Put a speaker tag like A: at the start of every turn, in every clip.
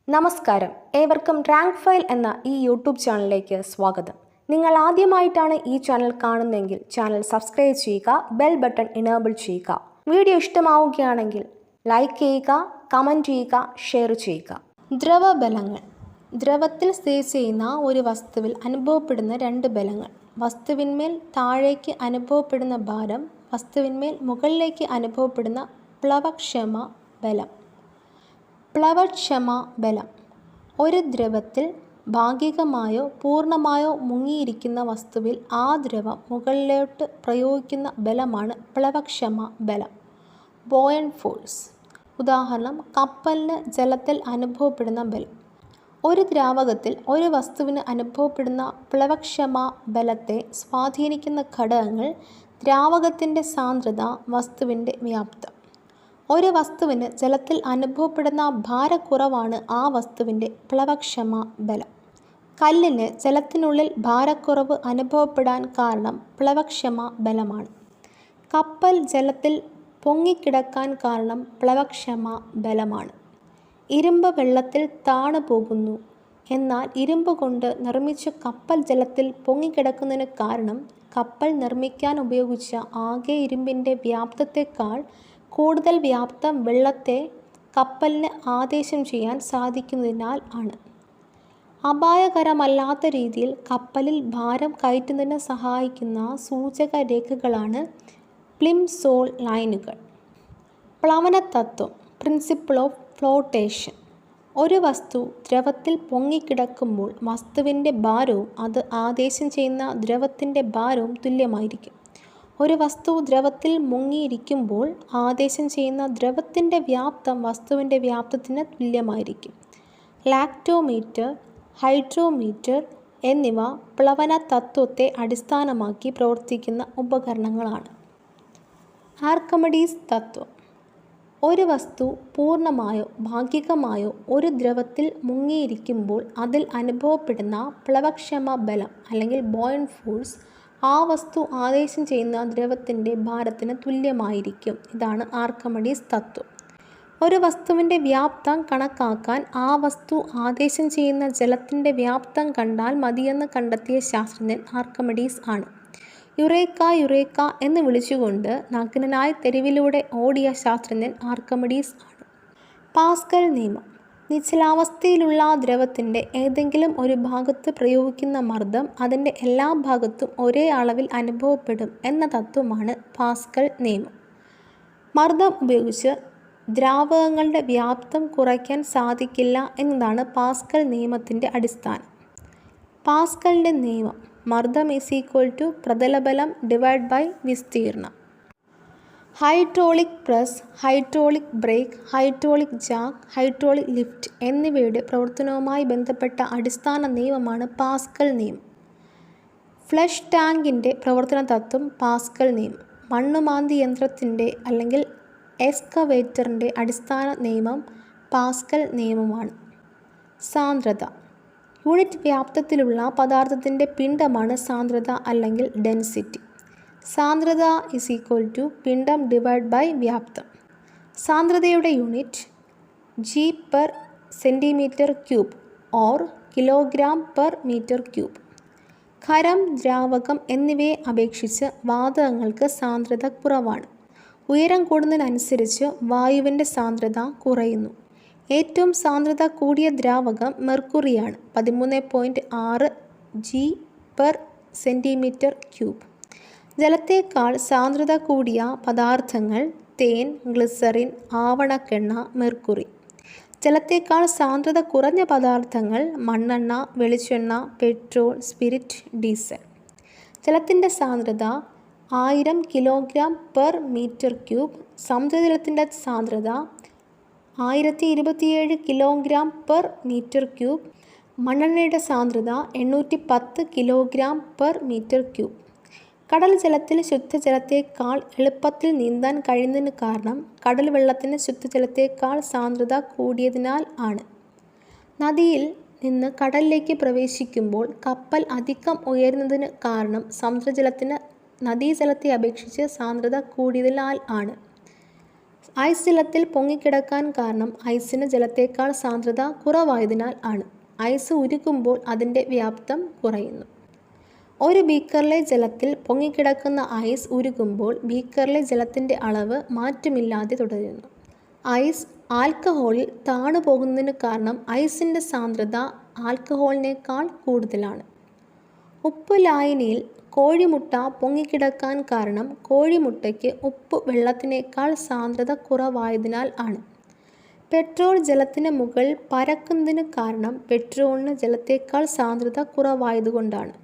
A: നമസ്കാരം, ഏവർക്കും rank file എന്ന ഈ യൂട്യൂബ് ചാനലിലേക്ക് സ്വാഗതം. നിങ്ങൾ ആദ്യമായിട്ടാണ് ഈ ചാനൽ കാണുന്നതെങ്കിൽ ചാനൽ സബ്സ്ക്രൈബ് ചെയ്യുക, ബെൽ ബട്ടൺ എനേബിൾ ചെയ്യുക. വീഡിയോ ഇഷ്ടമാവുകയാണെങ്കിൽ ലൈക്ക് ചെയ്യുക, കമൻറ്റ് ചെയ്യുക, ഷെയർ ചെയ്യുക. ദ്രവബലങ്ങൾ. ദ്രവത്തിൽ സ്ഥിതി ചെയ്യുന്ന ഒരു വസ്തുവിൽ അനുഭവപ്പെടുന്ന രണ്ട് ബലങ്ങൾ. വസ്തുവിന്മേൽ താഴേക്ക് അനുഭവപ്പെടുന്ന ഭാരം, വസ്തുവിന്മേൽ മുകളിലേക്ക് അനുഭവപ്പെടുന്ന പ്ലവക്ഷമ ബലം. പ്ലവക്ഷമ ബലം. ഒരു ദ്രവത്തിൽ ഭാഗികമായോ പൂർണ്ണമായോ മുങ്ങിയിരിക്കുന്ന വസ്തുവിൽ ആ ദ്രവം മുകളിലോട്ട് പ്രയോഗിക്കുന്ന ബലമാണ് പ്ലവക്ഷമ ബലം. ബോയൻ ഫോഴ്സ്. ഉദാഹരണം, കപ്പലിന് ജലത്തിൽ അനുഭവപ്പെടുന്ന ബലം. ഒരു ദ്രാവകത്തിൽ ഒരു വസ്തുവിന് അനുഭവപ്പെടുന്ന പ്ലവക്ഷമ ബലത്തെ സ്വാധീനിക്കുന്ന ഘടകങ്ങൾ: ദ്രാവകത്തിൻ്റെ സാന്ദ്രത, വസ്തുവിൻ്റെ വ്യാപ്തം. ഒരു വസ്തുവിന് ജലത്തിൽ അനുഭവപ്പെടുന്ന ഭാരക്കുറവാണ് ആ വസ്തുവിൻ്റെ പ്ലവക്ഷമ ബലം. കല്ലിന് ജലത്തിനുള്ളിൽ ഭാരക്കുറവ് അനുഭവപ്പെടാൻ കാരണം പ്ലവക്ഷമ ബലമാണ്. കപ്പൽ ജലത്തിൽ പൊങ്ങിക്കിടക്കാൻ കാരണം പ്ലവക്ഷമ ബലമാണ്. ഇരുമ്പ് വെള്ളത്തിൽ താണു പോകുന്നു. എന്നാൽ ഇരുമ്പ് കൊണ്ട് നിർമ്മിച്ച കപ്പൽ ജലത്തിൽ പൊങ്ങിക്കിടക്കുന്നതിന് കാരണം കപ്പൽ നിർമ്മിക്കാൻ ഉപയോഗിച്ച ആകെ ഇരുമ്പിൻ്റെ വ്യാപ്തത്തെക്കാൾ കൂടുതൽ വ്യാപ്തം വെള്ളത്തെ കപ്പലിന് ആദേശം ചെയ്യാൻ സാധിക്കുന്നതിനാൽ ആണ്. അപായകരമല്ലാത്ത രീതിയിൽ കപ്പലിൽ ഭാരം കയറ്റുന്നതിന് സഹായിക്കുന്ന സൂചക രേഖകളാണ് പ്ലിംസോൾ ലൈനുകൾ. പ്ലവനതത്വം, പ്രിൻസിപ്പിൾ ഓഫ് ഫ്ലോട്ടേഷൻ. ഒരു വസ്തു ദ്രവത്തിൽ പൊങ്ങിക്കിടക്കുമ്പോൾ വസ്തുവിൻ്റെ ഭാരവും അത് ആദേശം ചെയ്യുന്ന ദ്രവത്തിൻ്റെ ഭാരവും തുല്യമായിരിക്കും. ഒരു വസ്തു ദ്രവത്തിൽ മുങ്ങിയിരിക്കുമ്പോൾ ആദേശം ചെയ്യുന്ന ദ്രവത്തിൻ്റെ വ്യാപ്തം വസ്തുവിൻ്റെ വ്യാപ്തത്തിന് തുല്യമായിരിക്കും. ലാക്ടോമീറ്റർ, ഹൈഡ്രോമീറ്റർ എന്നിവ പ്ലവന തത്വത്തെ അടിസ്ഥാനമാക്കി പ്രവർത്തിക്കുന്ന ഉപകരണങ്ങളാണ്. ആർക്കിമിഡീസ് തത്വം. ഒരു വസ്തു പൂർണ്ണമായോ ഭാഗികമായോ ഒരു ദ്രവത്തിൽ മുങ്ങിയിരിക്കുമ്പോൾ അതിൽ അനുഭവപ്പെടുന്ന പ്ലവക്ഷമ ബലം അല്ലെങ്കിൽ ബോയൻ ഫോഴ്സ് ആ വസ്തു ആദേശം ചെയ്യുന്ന ദ്രവത്തിൻ്റെ ഭാരത്തിന് തുല്യമായിരിക്കും. ഇതാണ് ആർക്കിമിഡീസ് തത്വം. ഒരു വസ്തുവിൻ്റെ വ്യാപ്തം കണക്കാക്കാൻ ആ വസ്തു ആദേശം ചെയ്യുന്ന ജലത്തിൻ്റെ വ്യാപ്തം കണ്ടാൽ മതിയെന്ന് കണ്ടെത്തിയ ശാസ്ത്രജ്ഞൻ ആർക്കിമിഡീസ് ആണ്. യുറേക്ക യുറേക്ക എന്ന് വിളിച്ചുകൊണ്ട് നഗ്നനായി തെരുവിലൂടെ ഓടിയ ശാസ്ത്രജ്ഞൻ ആർക്കിമിഡീസ് ആണ്. പാസ്കൽ നിയമം. നിശ്ചലാവസ്ഥയിലുള്ള ദ്രവത്തിൻ്റെ ഏതെങ്കിലും ഒരു ഭാഗത്ത് പ്രയോഗിക്കുന്ന മർദ്ദം അതിൻ്റെ എല്ലാ ഭാഗത്തും ഒരേ അളവിൽ അനുഭവപ്പെടും എന്ന തത്വമാണ് പാസ്കൽ നിയമം. മർദ്ദം ഉപയോഗിച്ച് ദ്രാവകങ്ങളുടെ വ്യാപ്തം കുറയ്ക്കാൻ സാധിക്കില്ല എന്നതാണ് പാസ്കൽ നിയമത്തിൻ്റെ അടിസ്ഥാനം. പാസ്കലിൻ്റെ നിയമം: മർദ്ദം = പ്രതലബലം / വിസ്തീർണം. Hydraulic press, hydraulic break, hydraulic Jack, hydraulic lift എന്നിവയുടെ പ്രവർത്തനവുമായി ബന്ധപ്പെട്ട അടിസ്ഥാന നിയമമാണ് പാസ്കൽ നിയമം. ഫ്ലഷ് ടാങ്കിൻ്റെ പ്രവർത്തന തത്വം പാസ്കൽ നിയമം. മണ്ണുമാന്തി യന്ത്രത്തിൻ്റെ അല്ലെങ്കിൽ എക്സ്കവേറ്ററിൻ്റെ അടിസ്ഥാന നിയമം പാസ്കൽ നിയമമാണ്. സാന്ദ്രത. യൂണിറ്റ് വ്യാപ്തത്തിലുള്ള പദാർത്ഥത്തിൻ്റെ പിണ്ഡമാണ് സാന്ദ്രത അല്ലെങ്കിൽ ഡെൻസിറ്റി. സാന്ദ്രത = പിണ്ഡം / വ്യാപ്തം. സാന്ദ്രതയുടെ യൂണിറ്റ് G/cm³ or kg/m³. ഖരം, ദ്രാവകം എന്നിവയെ അപേക്ഷിച്ച് വാതകങ്ങൾക്ക് സാന്ദ്രത കുറവാണ്. ഉയരം കൂടുന്നതിനനുസരിച്ച് വായുവിൻ്റെ സാന്ദ്രത കുറയുന്നു. ഏറ്റവും സാന്ദ്രത കൂടിയ ദ്രാവകം മെർക്കുറിയാണ്, 13.6 G/cm³. ജലത്തേക്കാൾ സാന്ദ്രത കൂടിയ പദാർത്ഥങ്ങൾ: തേൻ, ഗ്ലിസറിൻ, ആവണക്കെണ്ണ, മെർക്കുറി. ജലത്തേക്കാൾ സാന്ദ്രത കുറഞ്ഞ പദാർത്ഥങ്ങൾ: മണ്ണെണ്ണ, വെളിച്ചെണ്ണ, പെട്രോൾ, സ്പിരിറ്റ്, ഡീസൽ. ജലത്തിൻ്റെ സാന്ദ്രത 1000 kg/m³. സമുദ്രജലത്തിൻ്റെ സാന്ദ്രത 1027 kg/m³. മണ്ണെണ്ണയുടെ സാന്ദ്രത 810 kg/m³. കടൽ ജലത്തിൽ ശുദ്ധജലത്തേക്കാൾ എളുപ്പത്തിൽ നീന്താൻ കഴിയുന്നതിന് കാരണം കടൽ വെള്ളത്തിന് ശുദ്ധജലത്തേക്കാൾ സാന്ദ്രത കൂടിയതിനാൽ ആണ്. നദിയിൽ നിന്ന് കടലിലേക്ക് പ്രവേശിക്കുമ്പോൾ കപ്പൽ അധികം ഉയരുന്നതിന് കാരണം സമുദ്രജലത്തിന് നദീജലത്തെ അപേക്ഷിച്ച് സാന്ദ്രത കൂടിയതിനാൽ ആണ്. ഐസ് ജലത്തിൽ പൊങ്ങിക്കിടക്കാൻ കാരണം ഐസിന് ജലത്തേക്കാൾ സാന്ദ്രത കുറവായതിനാൽ ആണ്. ഐസ് ഉരുകുമ്പോൾ അതിൻ്റെ വ്യാപ്തം കുറയുന്നു. ഒരു ബീക്കറിലെ ജലത്തിൽ പൊങ്ങിക്കിടക്കുന്ന ഐസ് ഉരുകുമ്പോൾ ബീക്കറിലെ ജലത്തിൻ്റെ അളവ് മാറ്റമില്ലാതെ തുടരുന്നു. ഐസ് ആൽക്കഹോളിൽ താണു പോകുന്നതിന് കാരണം ഐസിൻ്റെ സാന്ദ്രത ആൽക്കഹോളിനേക്കാൾ കൂടുതലാണ്. ഉപ്പ് ലായനിയിൽ കോഴിമുട്ട പൊങ്ങിക്കിടക്കാൻ കാരണം കോഴിമുട്ടയ്ക്ക് ഉപ്പ് വെള്ളത്തിനേക്കാൾ സാന്ദ്രത കുറവായതിനാൽ ആണ്. പെട്രോൾ ജലത്തിന് മുകളിൽ പരക്കുന്നതിന് കാരണം പെട്രോളിന് ജലത്തേക്കാൾ സാന്ദ്രത കുറവായതുകൊണ്ടാണ്.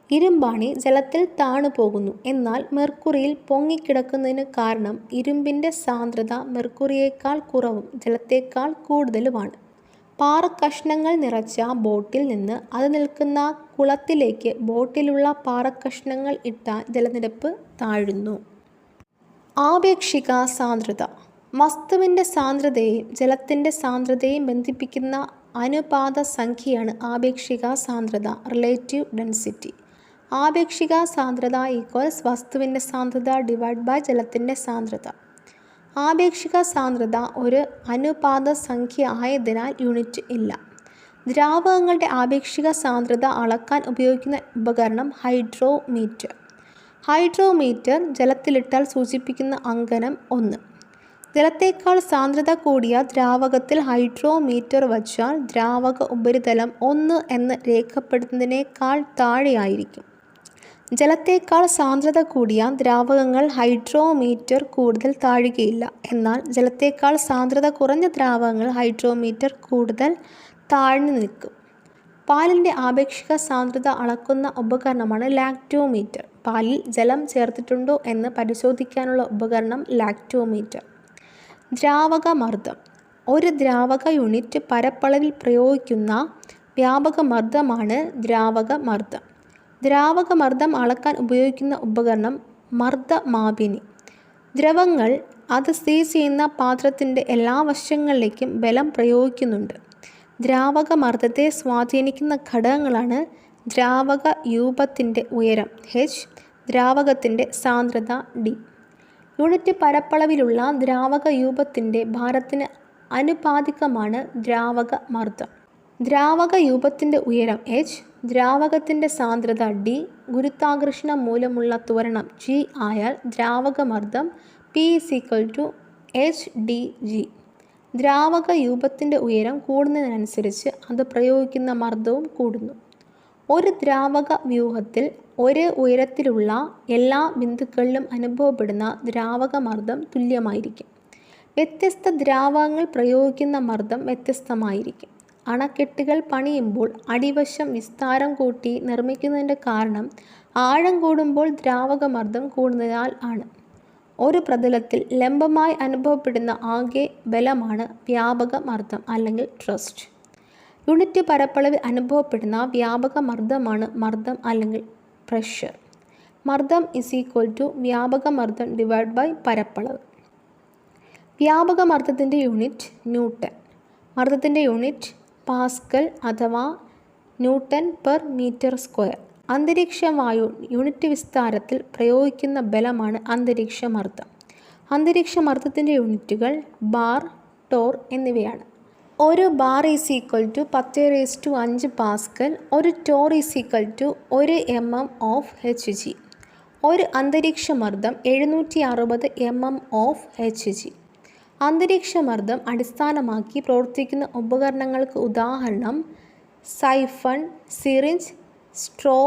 A: ഇരുമ്പാണി ജലത്തിൽ താണു പോകുന്നു. എന്നാൽ മെർക്കുറിയിൽ പൊങ്ങിക്കിടക്കുന്നതിന് കാരണം ഇരുമ്പിൻ്റെ സാന്ദ്രത മെർക്കുറിയേക്കാൾ കുറവും ജലത്തേക്കാൾ കൂടുതലുമാണ്. പാറക്കഷ്ണങ്ങൾ നിറച്ച ബോട്ടിൽ നിന്ന് അത് നിൽക്കുന്ന കുളത്തിലേക്ക് ബോട്ടിലുള്ള പാറക്കഷ്ണങ്ങൾ ഇട്ടാൽ ജലനിരപ്പ് താഴുന്നു. ആപേക്ഷിക സാന്ദ്രത വസ്തുവിൻ്റെ സാന്ദ്രതയെയും ജലത്തിൻ്റെ സാന്ദ്രതയെയും ബന്ധിപ്പിക്കുന്ന അനുപാത സംഖ്യയാണ് ആപേക്ഷിക സാന്ദ്രത, റിലേറ്റീവ് ഡെൻസിറ്റി. ആപേക്ഷിക സാന്ദ്രത ഈക്വൽസ് വസ്തുവിൻ്റെ സാന്ദ്രത ഡിവൈഡ് ബൈ ജലത്തിൻ്റെ സാന്ദ്രത. ആപേക്ഷിക സാന്ദ്രത ഒരു അനുപാത സംഖ്യ ആയതിനാൽ യൂണിറ്റ് ഇല്ല. ദ്രാവകങ്ങളുടെ ആപേക്ഷിക സാന്ദ്രത അളക്കാൻ ഉപയോഗിക്കുന്ന ഉപകരണം ഹൈഡ്രോമീറ്റർ. ഹൈഡ്രോമീറ്റർ ജലത്തിലിട്ടാൽ സൂചിപ്പിക്കുന്ന അങ്കനം 1. ജലത്തേക്കാൾ സാന്ദ്രത കൂടിയ ദ്രാവകത്തിൽ ഹൈഡ്രോമീറ്റർ വച്ചാൽ ദ്രാവക ഉപരിതലം 1 എന്ന് രേഖപ്പെടുത്തുന്നതിനേക്കാൾ താഴെയായിരിക്കും. ജലത്തേക്കാൾ സാന്ദ്രത കൂടിയ ദ്രാവകങ്ങൾ ഹൈഡ്രോമീറ്റർ കൂടുതൽ താഴുകയില്ല. എന്നാൽ ജലത്തേക്കാൾ സാന്ദ്രത കുറഞ്ഞ ദ്രാവകങ്ങൾ ഹൈഡ്രോമീറ്റർ കൂടുതൽ താഴ്ന്നു നിൽക്കും. പാലിൻ്റെ ആപേക്ഷിക സാന്ദ്രത അളക്കുന്ന ഉപകരണമാണ് ലാക്ടോമീറ്റർ. പാലിൽ ജലം ചേർത്തിട്ടുണ്ടോ എന്ന് പരിശോധിക്കാനുള്ള ഉപകരണം ലാക്ടോമീറ്റർ. ദ്രാവക മർദ്ദം ഒരു ദ്രാവക യൂണിറ്റ് പരപ്പളവിൽ പ്രയോഗിക്കുന്ന വ്യാപക മർദ്ദമാണ് ദ്രാവക മർദ്ദം. ദ്രാവക മർദ്ദം അളക്കാൻ ഉപയോഗിക്കുന്ന ഉപകരണം മർദ്ദമാപിനി. ദ്രവങ്ങൾ അത് സ്ഥിതി ചെയ്യുന്ന പാത്രത്തിൻ്റെ എല്ലാ വശങ്ങളിലേക്കും ബലം പ്രയോഗിക്കുന്നുണ്ട്. ദ്രാവക മർദ്ദത്തെ സ്വാധീനിക്കുന്ന ഘടകങ്ങളാണ് ദ്രാവക യൂപത്തിൻ്റെ ഉയരം h, ദ്രാവകത്തിൻ്റെ സാന്ദ്രത d. യൂണിറ്റ് പരപ്പളവിലുള്ള ദ്രാവക യൂപത്തിൻ്റെ ഭാരത്തിന് ആനുപാതികമാണ് ദ്രാവക മർദ്ദം. ദ്രാവക യൂപത്തിൻ്റെ ഉയരം h, ദ്രാവകത്തിൻ്റെ സാന്ദ്രത d, ഗുരുത്വാകർഷണം മൂലമുള്ള ത്വരണം g ആയാൽ ദ്രാവക മർദ്ദം P = h/dg. ദ്രാവക യൂപത്തിൻ്റെ ഉയരം കൂടുന്നതിനനുസരിച്ച് അത് പ്രയോഗിക്കുന്ന മർദ്ദവും കൂടുന്നു. ഒരു ദ്രാവക വ്യൂഹത്തിൽ ഒരേ ഉയരത്തിലുള്ള എല്ലാ ബിന്ദുക്കളിലും അനുഭവപ്പെടുന്ന ദ്രാവക മർദ്ദം തുല്യമായിരിക്കും. വ്യത്യസ്ത ദ്രാവകങ്ങൾ പ്രയോഗിക്കുന്ന മർദ്ദം വ്യത്യസ്തമായിരിക്കും. അണക്കെട്ടുകൾ പണിയുമ്പോൾ അടിവശം വിസ്താരം കൂട്ടി നിർമ്മിക്കുന്നതിൻ്റെ കാരണം ആഴം കൂടുമ്പോൾ ദ്രാവക മർദ്ദം കൂടുന്നതിനാൽ ആണ്. ഒരു പ്രതലത്തിൽ ലംബമായി അനുഭവപ്പെടുന്ന ആകെ ബലമാണ് വ്യാപക മർദ്ദം അല്ലെങ്കിൽ ട്രസ്റ്റ്. യൂണിറ്റ് പരപ്പളവിൽ അനുഭവപ്പെടുന്ന വ്യാപക മർദ്ദമാണ് മർദ്ദം അല്ലെങ്കിൽ പ്രഷർ. മർദ്ദം = വ്യാപക മർദ്ദം ഡിവൈഡ് ബൈ പരപ്പളവ്. വ്യാപക മർദ്ദത്തിൻ്റെ യൂണിറ്റ് ന്യൂട്ടൺ. മർദ്ദത്തിൻ്റെ യൂണിറ്റ് പാസ്കൽ അഥവാ Nm/m². അന്തരീക്ഷ വായു യൂണിറ്റ് വിസ്താരത്തിൽ പ്രയോഗിക്കുന്ന ബലമാണ് അന്തരീക്ഷ മർദ്ദം. അന്തരീക്ഷ മർദ്ദത്തിൻ്റെ യൂണിറ്റുകൾ ബാർ, ടോർ എന്നിവയാണ്. ഒരു ബാർ = 10⁵ പാസ്കൽ. ഒരു ടോർ = 1 mm of Hg. ഒരു അന്തരീക്ഷ മർദ്ദം 760 mm of Hg. അന്തരീക്ഷ മർദ്ദം അടിസ്ഥാനമാക്കി പ്രവർത്തിക്കുന്ന ഉപകരണങ്ങൾക്ക് ഉദാഹരണം siphon, syringe, straw,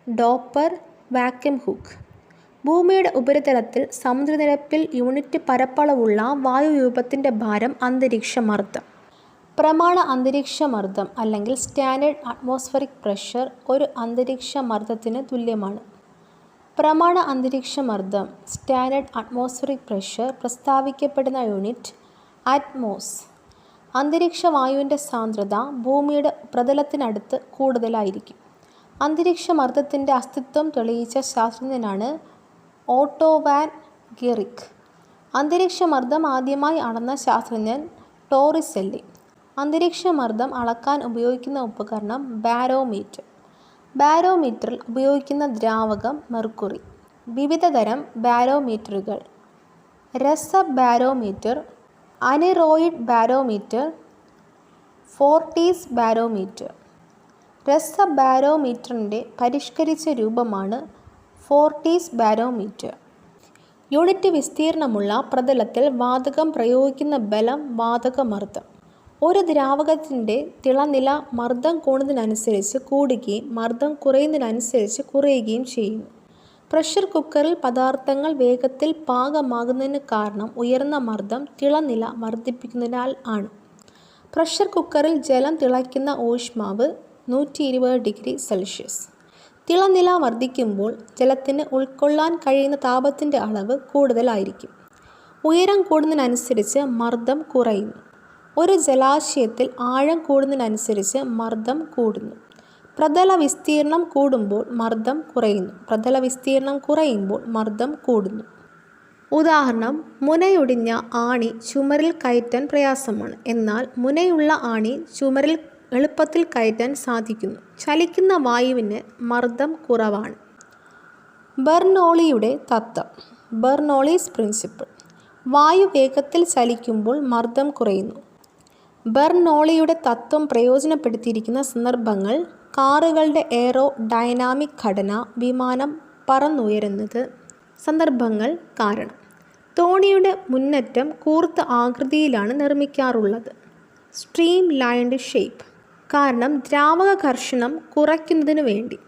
A: dropper, vacuum hook. ഭൂമിയുടെ ഉപരിതലത്തിൽ സമുദ്രനിരപ്പിൽ യൂണിറ്റ് പരപ്പളവുള്ള വായുരൂപത്തിൻ്റെ ഭാരം അന്തരീക്ഷ മർദ്ദം. പ്രമാണ അന്തരീക്ഷ മർദ്ദം അല്ലെങ്കിൽ സ്റ്റാൻഡേർഡ് അറ്റ്മോസ്ഫിയറിക് പ്രഷർ ഒരു അന്തരീക്ഷ മർദ്ദത്തിന് തുല്യമാണ്. പ്രമാണ അന്തരീക്ഷ മർദ്ദം സ്റ്റാൻഡേർഡ് അറ്റ്മോസ്ഫിയറിക് പ്രഷർ പ്രസ്താവിക്കപ്പെടുന്ന യൂണിറ്റ് അറ്റ്മോസ്. അന്തരീക്ഷ വായുവിൻ്റെ സാന്ദ്രത ഭൂമിയുടെ പ്രതലത്തിനടുത്ത് കൂടുതലായിരിക്കും. അന്തരീക്ഷ മർദ്ദത്തിൻ്റെ അസ്തിത്വം തെളിയിച്ച ശാസ്ത്രജ്ഞനാണ് ഓട്ടോ വാൻ ഗെറിക്. അന്തരീക്ഷ മർദ്ദം ആദ്യമായി അളന്ന ശാസ്ത്രജ്ഞൻ ടോറിസെല്ലി. അന്തരീക്ഷ മർദ്ദം അളക്കാൻ ഉപയോഗിക്കുന്ന ഉപകരണം ബാരോമീറ്റർ. ബാരോമീറ്ററിൽ ഉപയോഗിക്കുന്ന ദ്രാവകം മെർക്കുറി. വിവിധ തരം ബാരോമീറ്ററുകൾ രസ barometer, aneroid barometer, forties barometer. രസ ബാരോമീറ്ററിൻ്റെ പരിഷ്കരിച്ച രൂപമാണ് ഫോർട്ടീസ് ബാരോമീറ്റർ. യൂണിറ്റ് വിസ്തീർണമുള്ള പ്രതലത്തിൽ വാതകം പ്രയോഗിക്കുന്ന ബലം വാതകമർദ്ദം. ഒരു ദ്രാവകത്തിൻ്റെ തിളനില മർദ്ദം കൂടുന്നതിനനുസരിച്ച് കൂടുകയും മർദ്ദം കുറയുന്നതിനനുസരിച്ച് കുറയുകയും ചെയ്യുന്നു. പ്രഷർ കുക്കറിൽ പദാർത്ഥങ്ങൾ വേഗത്തിൽ പാകമാകുന്നതിന് കാരണം ഉയർന്ന മർദ്ദം തിളനില വർദ്ധിപ്പിക്കുന്നതിനാൽ ആണ്. പ്രഷർ കുക്കറിൽ ജലം തിളയ്ക്കുന്ന ഊഷ്മാവ് 120°C. തിളനില വർദ്ധിക്കുമ്പോൾ ജലത്തിന് ഉൾക്കൊള്ളാൻ കഴിയുന്ന താപത്തിൻ്റെ അളവ് കൂടുതലായിരിക്കും. ഉയരം കൂടുന്നതിനനുസരിച്ച് മർദ്ദം കുറയുന്നു. ഒരു ജലാശയത്തിൽ ആഴം കൂടുന്നതിനനുസരിച്ച് മർദ്ദം കൂടുന്നു. പ്രതല വിസ്തീർണം കൂടുമ്പോൾ മർദ്ദം കുറയുന്നു. പ്രതല വിസ്തീർണം കുറയുമ്പോൾ മർദ്ദം കൂടുന്നു. ഉദാഹരണം: മുനയൊടിഞ്ഞ ആണി ചുമരിൽ കയറ്റാൻ പ്രയാസമാണ്. എന്നാൽ മുനയുള്ള ആണി ചുമരിൽ എളുപ്പത്തിൽ കയറ്റാൻ സാധിക്കുന്നു. ചലിക്കുന്ന വായുവിന് മർദ്ദം കുറവാണ്. ബെർണോളിയുടെ തത്വം, ബെർണോളീസ് പ്രിൻസിപ്പിൾ. വായു വേഗത്തിൽ ചലിക്കുമ്പോൾ മർദ്ദം കുറയുന്നു. ബെർണോളിയുടെ തത്വം പ്രയോജനപ്പെടുത്തിയിരിക്കുന്ന സന്ദർഭങ്ങൾ: കാറുകളുടെ എയറോ ഡൈനാമിക് ഘടന, വിമാനം പറന്നുയരുന്നത്. സന്ദർഭങ്ങൾ കാരണം: തോണിയുടെ മുന്നറ്റം കൂർത്ത ആകൃതിയിലാണ് നിർമ്മിക്കാറുള്ളത്. സ്ട്രീം ലൈൻഡ് ഷേപ്പ് കാരണം ദ്രാവക ഘർഷണം കുറയ്ക്കുന്നതിനു വേണ്ടി.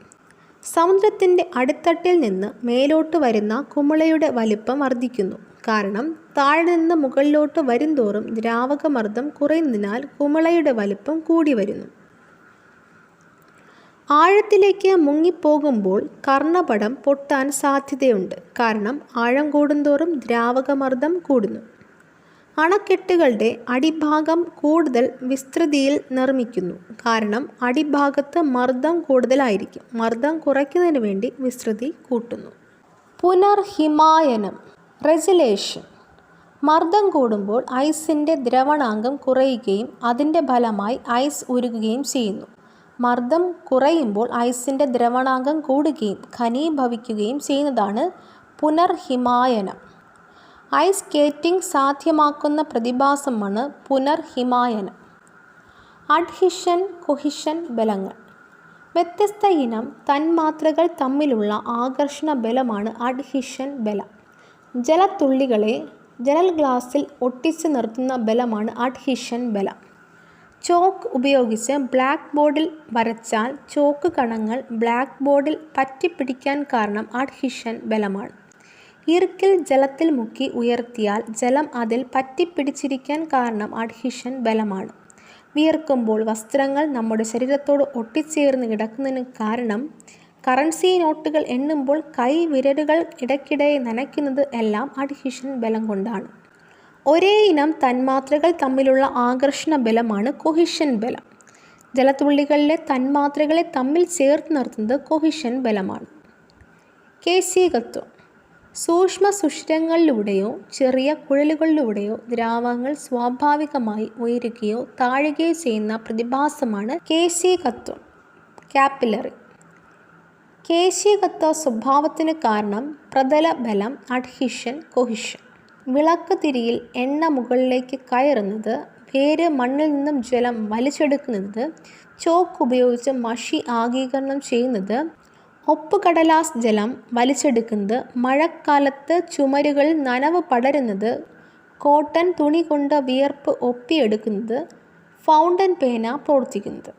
A: സമുദ്രത്തിൻ്റെ അടിത്തട്ടിൽ നിന്ന് മേലോട്ട് വരുന്ന കുമിളയുടെ വലിപ്പം വർദ്ധിക്കുന്നു. കാരണം താഴെ നിന്ന് മുകളിലോട്ട് വരുംതോറും ദ്രാവകമർദ്ദം കുറയുന്നതിനാൽ കുമിളയുടെ വലിപ്പം കൂടി വരുന്നു. ആഴത്തിലേക്ക് മുങ്ങിപ്പോകുമ്പോൾ കർണപടം പൊട്ടാൻ സാധ്യതയുണ്ട്. കാരണം ആഴം കൂടുന്തോറും ദ്രാവകമർദ്ദം കൂടുന്നു. അണക്കെട്ടുകളുടെ അടിഭാഗം കൂടുതൽ വിസ്തൃതിയിൽ നിർമ്മിക്കുന്നു. കാരണം അടിഭാഗത്ത് മർദ്ദം കൂടുതലായിരിക്കും. മർദ്ദം കുറയ്ക്കുന്നതിന് വേണ്ടി വിസ്തൃതി കൂട്ടുന്നു. പുനർഹിമായനം, റെജുലേഷൻ. മർദ്ദം കൂടുമ്പോൾ ഐസിൻ്റെ ദ്രവണാങ്കം കുറയുകയും അതിൻ്റെ ഫലമായി ഐസ് ഉരുകുകയും ചെയ്യുന്നു. മർദ്ദം കുറയുമ്പോൾ ഐസിൻ്റെ ദ്രവണാങ്കം കൂടുകയും ഘനീഭവിക്കുകയും ചെയ്യുന്നതാണ് പുനർഹിമായനം. ഐസ് സ്കേറ്റിംഗ് സാധ്യമാക്കുന്ന പ്രതിഭാസമാണ് പുനർഹിമായനം. അഡ്ഹിഷൻ, കൊഹിഷൻ ബലങ്ങൾ. വ്യത്യസ്ത ഇനം തന്മാത്രകൾ തമ്മിലുള്ള ആകർഷണ ബലമാണ് അഡ്ഹിഷൻ ബലം. ജലത്തുള്ളികളെ ജനൽ ഗ്ലാസിൽ ഒട്ടിച്ച് നിർത്തുന്ന ബലമാണ് അഡ്ഹിഷൻ ബലം. ചോക്ക് ഉപയോഗിച്ച് ബ്ലാക്ക് ബോർഡിൽ വരച്ചാൽ ചോക്ക് കണങ്ങൾ ബ്ലാക്ക് ബോർഡിൽ പറ്റിപ്പിടിക്കാൻ കാരണം അഡ്ഹിഷൻ ബലമാണ്. ഈർക്കിൽ ജലത്തിൽ മുക്കി ഉയർത്തിയാൽ ജലം അതിൽ പറ്റിപ്പിടിച്ചിരിക്കാൻ കാരണം അഡ്ഹിഷൻ ബലമാണ്. വിയർക്കുമ്പോൾ വസ്ത്രങ്ങൾ നമ്മുടെ ശരീരത്തോട് ഒട്ടിച്ചേർന്ന് കിടക്കുന്നതിന് കാരണം കറൻസി നോട്ടുകൾ എണ്ണുമ്പോൾ കൈ വിരലുകൾ ഇടയ്ക്കിടെ നനയ്ക്കുന്നത് എല്ലാം അഡ്ഹിഷൻ ബലം കൊണ്ടാണ്. ഒരേ ഇനം തന്മാത്രകൾ തമ്മിലുള്ള ആകർഷണ ബലമാണ് കൊഹിഷൻ ബലം. ജലത്തുള്ളികളിലെ തന്മാത്രകളെ തമ്മിൽ ചേർത്ത് നിർത്തുന്നത് കൊഹിഷൻ ബലമാണ്. കേശികത്വം. സൂക്ഷ്മ സുഷിരങ്ങളിലൂടെയോ ചെറിയ കുഴലുകളിലൂടെയോ ദ്രാവകങ്ങൾ സ്വാഭാവികമായി ഉയരുകയോ താഴുകയോ ചെയ്യുന്ന പ്രതിഭാസമാണ് കേശികത്വം, കാപ്പിലറി. കേശികത്വ സ്വഭാവത്തിന് കാരണം പ്രതല ബലം, അഡ്ഹിഷൻ, കൊഹിഷൻ. വിളക്ക് തിരിയിൽ എണ്ണ മുകളിലേക്ക് കയറുന്നത്, വേര് മണ്ണിൽ നിന്നും ജലം വലിച്ചെടുക്കുന്നത്, ചോക്ക് ഉപയോഗിച്ച് മഷി ആഗീകരണം ചെയ്യുന്നത്, ഒപ്പുകടലാസ് ജലം വലിച്ചെടുക്കുന്നത്, മഴക്കാലത്ത് ചുമരുകളിൽ നനവ് പടരുന്നത്, കോട്ടൺ തുണി കൊണ്ട് വിയർപ്പ് ഒപ്പിയെടുക്കുന്നത്, ഫൗണ്ടൻ പേന പ്രവർത്തിക്കുന്നത്.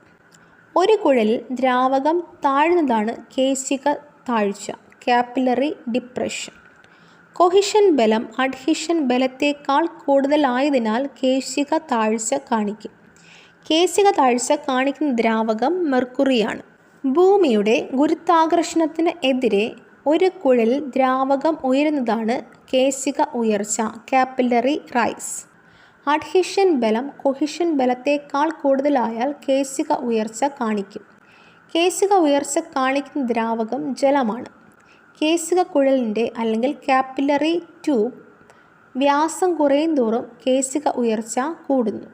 A: ഒരു കുഴലിൽ ദ്രാവകം താഴുന്നതാണ് കേശിക താഴ്ച, കാപ്പിലറി ഡിപ്രഷൻ. കൊഹിഷൻ ബലം അഡ്ഹിഷൻ ബലത്തേക്കാൾ കൂടുതലായതിനാൽ കേശിക താഴ്ച കാണിക്കും. കേശിക താഴ്ച കാണിക്കുന്ന ദ്രാവകം മെർക്കുറിയാണ്. ഭൂമിയുടെ ഗുരുത്വാകർഷണത്തിന് എതിരെ ഒരു കുഴലിൽ ദ്രാവകം ഉയരുന്നതാണ് കേശിക ഉയർച്ച, കാപ്പിലറി റൈസ്. അഡ്ഹിഷൻ ബലം കൊഹിഷൻ ബലത്തേക്കാൾ കൂടുതലായാൽ കേശിക ഉയർച്ച കാണിക്കും. കേശിക ഉയർച്ച കാണിക്കുന്ന ദ്രാവകം ജലമാണ്. കേശിക കുഴലിൻ്റെ അല്ലെങ്കിൽ കാപ്പിലറി ട്യൂബ് വ്യാസം കുറയും തോറും കേശിക ഉയർച്ച കൂടുന്നു.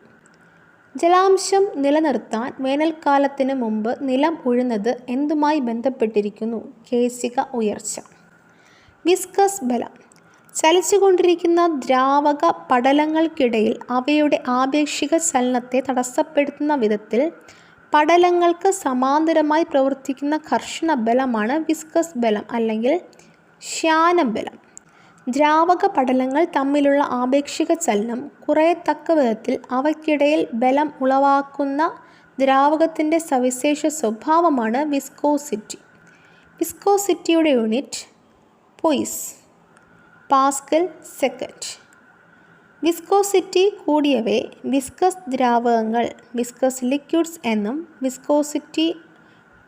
A: ജലാംശം നിലനിർത്താൻ വേനൽക്കാലത്തിന് മുമ്പ് നിലം ഉഴുന്നത് എന്തുമായി ബന്ധപ്പെട്ടിരിക്കുന്നു? കേശിക ഉയർച്ച. വിസ്കസ് ബലം. ചലിച്ചുകൊണ്ടിരിക്കുന്ന ദ്രാവക പടലങ്ങൾക്കിടയിൽ അവയുടെ ആപേക്ഷിക ചലനത്തെ തടസ്സപ്പെടുത്തുന്ന വിധത്തിൽ പടലങ്ങൾക്ക് സമാന്തരമായി പ്രവർത്തിക്കുന്ന ഘർഷണ ബലമാണ് വിസ്കസ് ബലം അല്ലെങ്കിൽ ശ്യാനബലം. ദ്രാവക പടലങ്ങൾ തമ്മിലുള്ള ആപേക്ഷിക ചലനം കുറയത്തക്ക വിധത്തിൽ അവയ്ക്കിടയിൽ ബലം ഉളവാക്കുന്ന ദ്രാവകത്തിൻ്റെ സവിശേഷ സ്വഭാവമാണ് വിസ്കോസിറ്റി. വിസ്കോസിറ്റിയുടെ unit poise, pascal second. Viscosity കൂടിയവയെ വിസ്കസ് ദ്രാവകങ്ങൾ, വിസ്കസ് ലിക്വിഡ്സ് എന്നും വിസ്കോസിറ്റി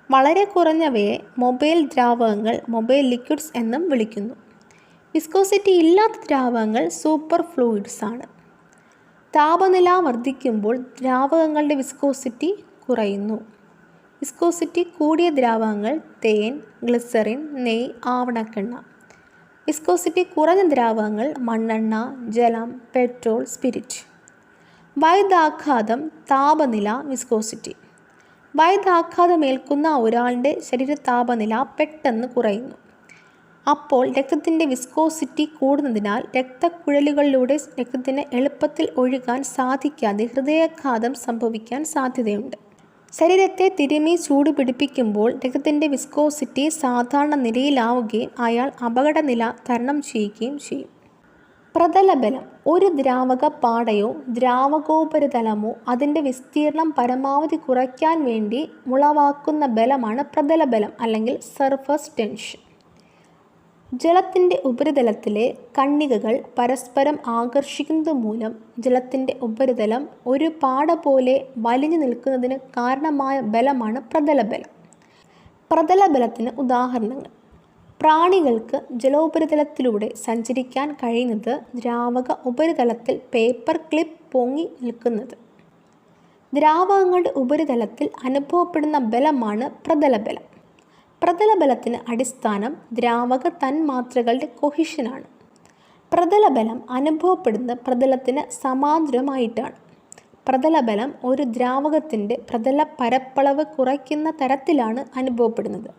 A: വളരെ കുറഞ്ഞവയെ മൊബൈൽ ദ്രാവകങ്ങൾ, മൊബൈൽ ലിക്വിഡ്സ് എന്നും വിളിക്കുന്നു. വിസ്കോസിറ്റി ഇല്ലാത്ത ദ്രാവകങ്ങൾ സൂപ്പർ ഫ്ലൂയിഡ്സ് ആണ്. താപനില വർദ്ധിക്കുമ്പോൾ ദ്രാവകങ്ങളുടെ വിസ്കോസിറ്റി കുറയുന്നു. വിസ്കോസിറ്റി കൂടിയ ദ്രാവകങ്ങൾ തേൻ, ഗ്ലിസറിൻ, നെയ്യ്, ആവണക്കെണ്ണ. വിസ്കോസിറ്റി കുറഞ്ഞ ദ്രാവകങ്ങൾ മണ്ണെണ്ണ, ജലം, പെട്രോൾ, സ്പിരിറ്റ്. വൈദ്യാഘാതം, താപനില, വിസ്കോസിറ്റി. വൈദ്യാഘാതമേൽക്കുന്ന ഒരാളുടെ ശരീര താപനില പെട്ടെന്ന് കുറയുന്നു. അപ്പോൾ രക്തത്തിൻ്റെ വിസ്കോസിറ്റി കൂടുന്നതിനാൽ രക്തക്കുഴലുകളിലൂടെ രക്തത്തിന് എളുപ്പത്തിൽ ഒഴുകാൻ സാധിക്കാതെ ഹൃദയാഘാതം സംഭവിക്കാൻ സാധ്യതയുണ്ട്. ശരീരത്തെ തിരുമ്മി ചൂട് പിടിപ്പിക്കുമ്പോൾ രക്തത്തിൻ്റെ വിസ്കോസിറ്റി സാധാരണ നിലയിലാവുകയും അയാൾ അപകടനില തരണം ചെയ്യുകയും ചെയ്യും. പ്രതലബലം. ഒരു ദ്രാവക പാടയോ ദ്രാവകോപരിതലമോ അതിൻ്റെ വിസ്തീർണം പരമാവധി കുറയ്ക്കാൻ വേണ്ടി ഉളവാക്കുന്ന ബലമാണ് പ്രതലബലം അല്ലെങ്കിൽ സർഫസ് ടെൻഷൻ. ജലത്തിൻ്റെ ഉപരിതലത്തിലെ കണികകൾ പരസ്പരം ആകർഷിക്കുന്നത് മൂലം ജലത്തിൻ്റെ ഉപരിതലം ഒരു പാട പോലെ വലിഞ്ഞു നിൽക്കുന്നതിന് കാരണമായ ബലമാണ് പ്രതലബലം. പ്രതലബലത്തിന് ഉദാഹരണങ്ങൾ: പ്രാണികൾക്ക് ജലോപരിതലത്തിലൂടെ സഞ്ചരിക്കാൻ കഴിയുന്നത് ദ്രാവക ഉപരിതലത്തിൽ പേപ്പർ ക്ലിപ്പ് പൊങ്ങി നിൽക്കുന്നത്. ദ്രാവകങ്ങളുടെ ഉപരിതലത്തിൽ അനുഭവപ്പെടുന്ന ബലമാണ് പ്രതലബലം. പ്രതലബലത്തിന് അടിസ്ഥാനം ദ്രാവക തന്മാത്രകളുടെ കൊഹിഷനാണ്. പ്രതലബലം അനുഭവപ്പെടുന്ന പ്രതലത്തിന് സമാന്തരമായിട്ടാണ്. പ്രതലബലം ഒരു ദ്രാവകത്തിൻ്റെ പ്രതല പരപ്പളവ് കുറയ്ക്കുന്ന തരത്തിലാണ് അനുഭവപ്പെടുന്നത്.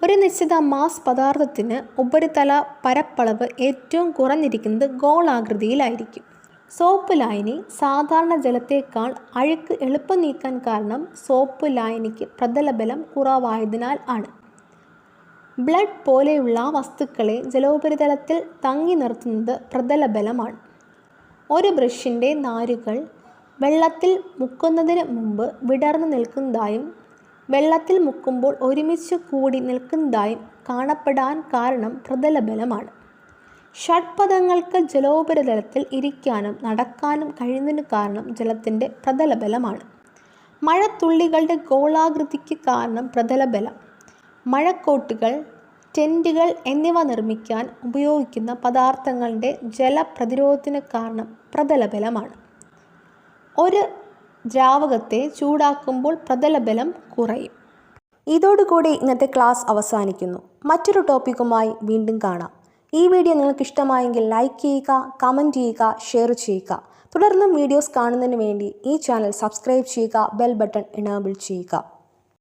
A: ഒരു നിശ്ചിത മാസ് പദാർത്ഥത്തിന് ഉപരിതല പരപ്പളവ് ഏറ്റവും കുറഞ്ഞിരിക്കുന്നത് ഗോളാകൃതിയിലായിരിക്കും. സോപ്പ് ലായനി സാധാരണ ജലത്തേക്കാൾ അഴുക്ക് എളുപ്പം നീക്കാൻ കാരണം സോപ്പ് ലായനിക്ക് പ്രതലബലം കുറവായതിനാൽ ആണ്. ബ്ലഡ് പോലെയുള്ള വസ്തുക്കളെ ജലോപരിതലത്തിൽ തങ്ങി നിർത്തുന്നത് പ്രതലബലമാണ്. ഒരു ബ്രഷിൻ്റെ നാരുകൾ വെള്ളത്തിൽ മുക്കുന്നതിന് മുമ്പ് വിടർന്നു നിൽക്കുന്നതായും വെള്ളത്തിൽ മുക്കുമ്പോൾ ഒരുമിച്ച് കൂടി നിൽക്കുന്നതായും കാണപ്പെടാൻ കാരണം പ്രതലബലമാണ്. ഷഡ്പദങ്ങൾക്ക് ജലോപരിതലത്തിൽ ഇരിക്കാനും നടക്കാനും കഴിയുന്നതിന് കാരണം ജലത്തിൻ്റെ പ്രതലബലമാണ്. മഴത്തുള്ളികളുടെ ഗോളാകൃതിക്ക് കാരണം പ്രതലബലം. മഴക്കോട്ടുകൾ, ടെൻറ്റുകൾ എന്നിവ നിർമ്മിക്കാൻ ഉപയോഗിക്കുന്ന പദാർത്ഥങ്ങളുടെ ജലപ്രതിരോധത്തിന് കാരണം പ്രതലബലമാണ്. ഒരു ദ്രാവകത്തെ ചൂടാക്കുമ്പോൾ പ്രതലബലം കുറയും. ഇതോടുകൂടി ഇന്നത്തെ ക്ലാസ് അവസാനിക്കുന്നു. മറ്റൊരു ടോപ്പിക്കുമായി വീണ്ടും കാണാം. ഈ വീഡിയോ നിങ്ങൾക്ക് ഇഷ്ടമായെങ്കിൽ ലൈക്ക് ചെയ്യുക, കമൻറ്റ് ചെയ്യുക, ഷെയർ ചെയ്യുക. തുടർന്നും വീഡിയോസ് കാണുന്നതിന് വേണ്ടി ഈ ചാനൽ സബ്സ്ക്രൈബ് ചെയ്യുക, ബെൽ ബട്ടൺ എനേബിൾ ചെയ്യുക.